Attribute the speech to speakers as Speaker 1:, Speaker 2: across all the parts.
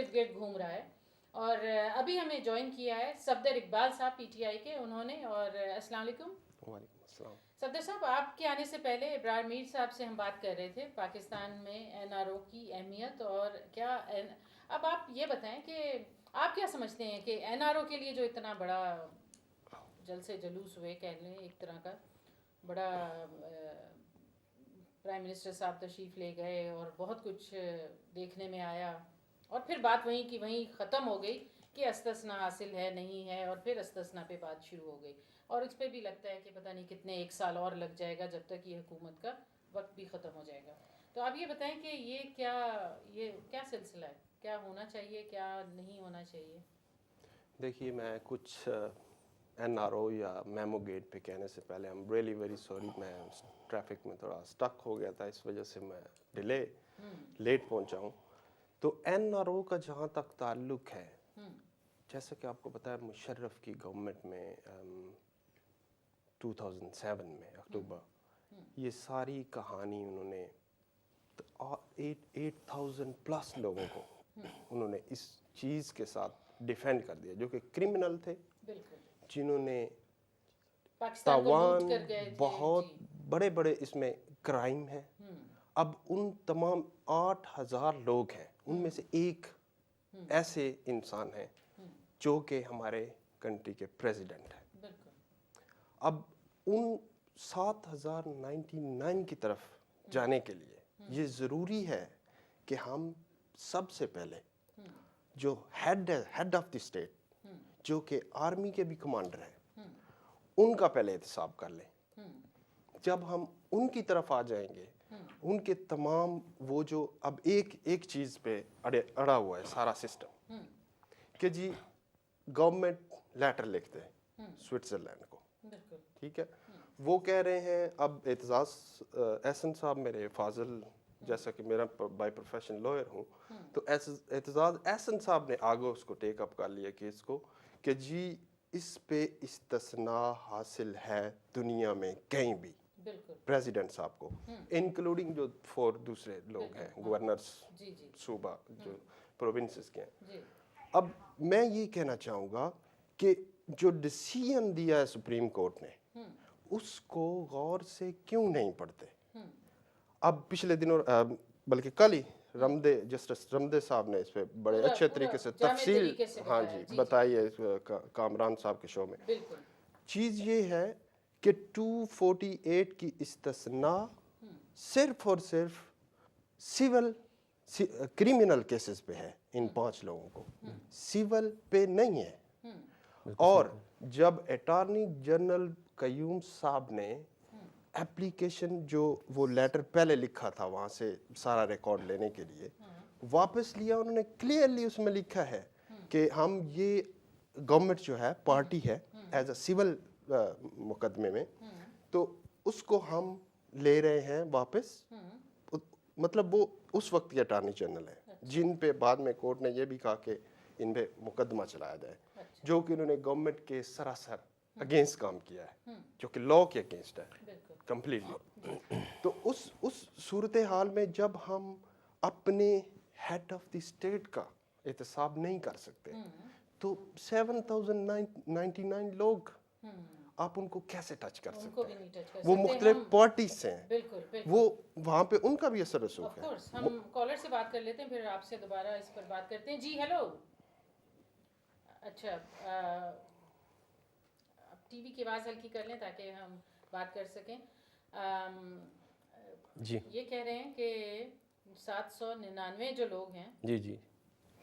Speaker 1: ارد گرد گھوم رہا ہے. اور ابھی ہمیں جوائن کیا ہے صفدر اقبال صاحب پی ٹی آئی کے, انہوں نے. اور السلام علیکم.
Speaker 2: وعلیکم السلام.
Speaker 1: صفدر صاحب, آپ کے آنے سے پہلے ابرار میر صاحب سے ہم بات کر رہے تھے پاکستان میں این آر او کی اہمیت, اور کیا اب آپ یہ بتائیں کہ آپ کیا سمجھتے ہیں کہ این آر او کے لیے جو اتنا بڑا جلسے جلوس ہوئے, کہہ لیں ایک طرح کا بڑا, پرائم منسٹر صاحب تشریف لے گئے اور بہت کچھ دیکھنے میں آیا, اور پھر بات وہیں کی وہیں ختم ہو گئی کہ استثنا حاصل ہے نہیں ہے, اور پھر استثنا پہ بات شروع ہو گئی, اور اس پہ بھی لگتا ہے کہ پتہ نہیں کتنے 1 سال اور لگ جائے گا جب تک یہ حکومت کا وقت بھی ختم ہو جائے گا. تو آپ یہ بتائیں کہ یہ کیا سلسلہ ہے, کیا ہونا چاہیے, کیا نہیں ہونا چاہیے؟
Speaker 2: دیکھیے, میں کچھ این آر او یا میمو گیٹ پہ کہنے سے پہلے I'm really very sorry, میں ٹریفک میں تھوڑا اسٹک ہو گیا تھا, اس وجہ سے میں لیٹ پہنچا ہوں. تو این آر او کا جہاں تک تعلق ہے, جیسا کہ آپ کو پتا ہے مشرف کی گورنمنٹ میں 2007 میں اکتوبر, یہ ساری کہانی انہوں نے 8,000+ لوگوں کو انہوں نے اس چیز کے ساتھ ڈیفینڈ کر دیا جو کہ کرمنل تھے, جنہوں نے تاوان, بہت بڑے بڑے اس میں کرائم ہیں. اب ان تمام 8,000 لوگ ہیں, ان میں سے ایک ایسے انسان ہیں جو کہ ہمارے کنٹری کے پریزیڈنٹ ہیں. اب ان 7,099 کی طرف جانے کے لیے یہ ضروری ہے کہ ہم سب سے پہلے جو ہیڈ آف دی اسٹیٹ, جو کہ آرمی کے بھی کمانڈر ہیں, ان کا پہلے احتساب کر لیں. جب ہم ان کی طرف آ جائیں گے, ان کے تمام وہ جو اب ایک چیز پہ اڑا ہوا ہے سارا سسٹم, کہ جی گورنمنٹ لیٹر لکھتے ہیں سوئٹزرلینڈ کو, ٹھیک ہے, وہ کہہ رہے ہیں, اب اعتزاز احسن صاحب میرے فاضل, جیسا کہ میرا بائی پروفیشن لائر ہوں, تو اعتزاز احسن صاحب نے آگے اس کو ٹیک اپ کر لیا کیس کو, کہ جی اس پہ استثناء حاصل ہے دنیا میں کہیں بھی, پریزیڈنٹ صاحب کو, انکلوڈنگ جو 4 دوسرے لوگ ہیں گورنرز صوبہ جو پروونسز کے ہیں. اب میں یہ کہنا چاہوں گا کہ جو ڈیسیژن دیا ہے سپریم کورٹ نے, اس کو غور سے کیوں نہیں پڑھتے. اب پچھلے دنوں بلکہ کل ہی جسٹس رمدے صاحب نے اس پہ بڑے اچھے طریقے سے تفصیل بتائی ہے کامران صاحب کے شو میں. چیز یہ ہے کہ 248 کی استثناء صرف اور صرف سول کرمنل کیسز پہ ہے, ان 5 لوگوں کو, سول پہ نہیں ہے. اور جب اٹارنی جنرل قیوم صاحب نے اپلیکیشن, جو وہ لیٹر پہلے لکھا تھا وہاں سے سارا ریکارڈ لینے کے لیے, واپس لیا, انہوں نے کلیئرلی اس میں لکھا ہے کہ ہم یہ گورنمنٹ جو ہے پارٹی ہے ایز اے سول مقدمے میں, تو اس کو ہم لے رہے ہیں واپس. مطلب وہ اس وقت کے اٹارنی جنرل ہیں, جن پہ بعد میں کورٹ نے یہ بھی کہا کہ ان پہ مقدمہ چلایا جائے, جو کہ انہوں نے گورنمنٹ کے سراسر اگینسٹ کام کیا ہے, جو کہ لاء کے اگینسٹ ہے کمپلیٹلی. تو اس صورتحال میں جب ہم اپنے ہیڈ آف دی اسٹیٹ کا احتساب نہیں کر سکتے, تو 7,099 لوگ آپ ان کو کیسے ٹچ کر سکتے ہیں؟ وہ مختلف پارٹیز سے ہیں, وہ وہاں پہ ان کا بھی اثر رسوخ ہے.
Speaker 1: ہم کالر سے بات کر لیتے ہیں, پھر آپ سے دوبارہ اس پر بات کرتے ہیں. جی ہیلو. اچھا, ٹی وی کی آواز ہلکی کر لیں تاکہ ہم بات کر سکیں.
Speaker 3: جی
Speaker 1: یہ کہہ رہے ہیں کہ 799 جو لوگ ہیں,
Speaker 3: جی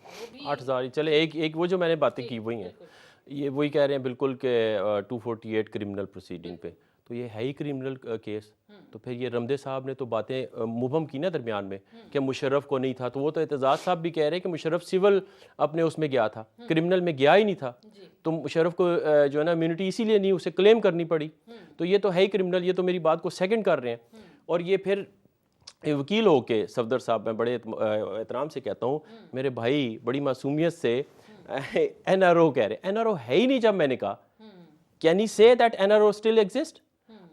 Speaker 3: 8,000, چلے ایک وہ جو میں نے باتیں کی وہی ہیں, یہ وہی کہہ رہے ہیں بالکل کہ 248 کرمنل پروسیڈنگ پہ, تو یہ ہے ہی کرمنل کیس. تو پھر یہ رمدے صاحب نے تو باتیں مبہم کی نا درمیان میں کہ مشرف کو نہیں تھا, تو وہ تو اعتزاز صاحب بھی کہہ رہے ہیں کہ مشرف سول اپنے اس میں گیا تھا, کرمنل میں گیا ہی نہیں تھا, تو مشرف کو جو ہے نا امیونٹی اسی لیے نہیں, اسے کلیم کرنی پڑی. تو یہ تو ہے ہی کرمنل, یہ تو میری بات کو سیکنڈ کر رہے ہیں. اور یہ پھر وکیل ہو کے صفدر صاحب, میں بڑے احترام سے کہتا ہوں, میرے بھائی بڑی معصومیت سے این آر او کہہ رہے ہیں, این آر او ہے ہی نہیں. جب میں نے کہا کین ہی سے that N R O still exist,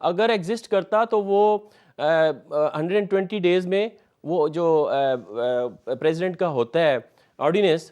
Speaker 3: اگر ایگزسٹ کرتا تو وہ 120 ڈیز میں وہ جو پریزیڈنٹ کا ہوتا ہے آرڈیننس,